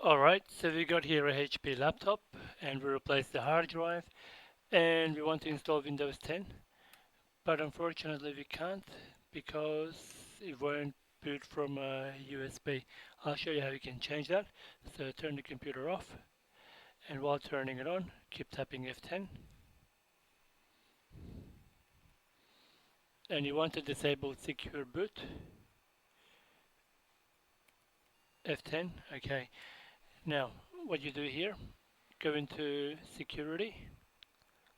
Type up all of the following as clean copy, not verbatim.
Alright, so we got here a HP laptop and we replaced the hard drive and we want to install Windows 10, but unfortunately we can't because it won't boot from a USB. I'll show you how you can change that. So turn the computer off, and while turning it on, keep tapping F10. And you want to disable secure boot. F10, okay. Now, what you do here, go into security,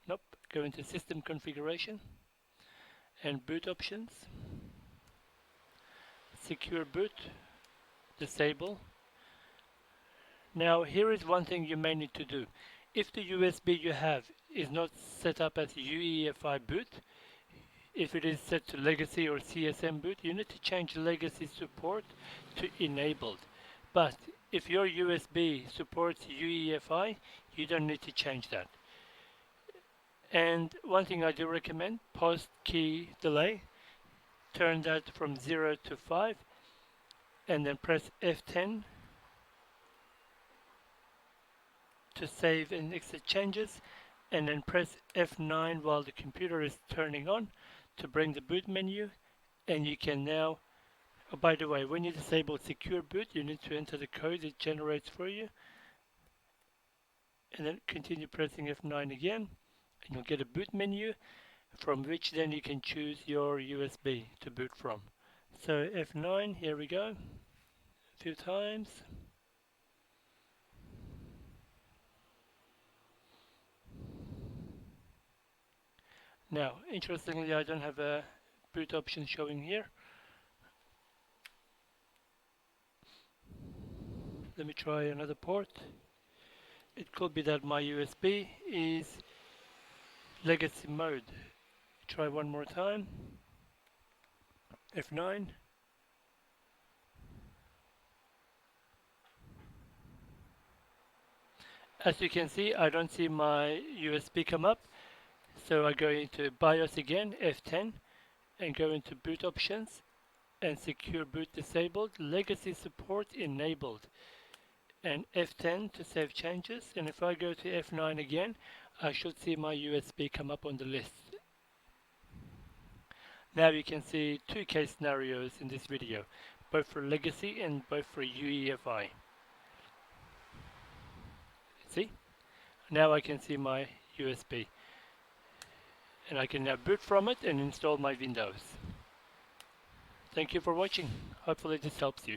nope, go into system configuration and boot options, secure boot, disable. Now here is one thing you may need to do. If the USB you have is not set up as UEFI boot, if it is set to legacy or CSM boot, you need to change legacy support to enabled. But if your USB supports UEFI, you don't need to change that. And one thing I do recommend, post key delay, turn that from 0 to 5 and then press F10 to save and exit changes, and then press F9 while the computer is turning on to bring the boot menu. And you can now, oh, by the way, when you disable secure boot, you need to enter the code it generates for you, and then continue pressing F9 again, and you'll get a boot menu from which then you can choose your USB to boot from. So F9, here we go, a few times. Now, interestingly, I don't have a boot option showing here. Let me try another port. It could be that my USB is legacy mode. Try one more time. F9. As you can see, I don't see my USB come up. So I go into BIOS again, F10, and go into boot options and secure boot disabled, legacy support enabled, and F10 to save changes. And if I go to F9 again, I should see my USB come up on the list. Now you can see two case scenarios in this video, both for legacy and both for UEFI. See? Now I can see my USB. And I can now boot from it and install my Windows. Thank you for watching. Hopefully this helps you.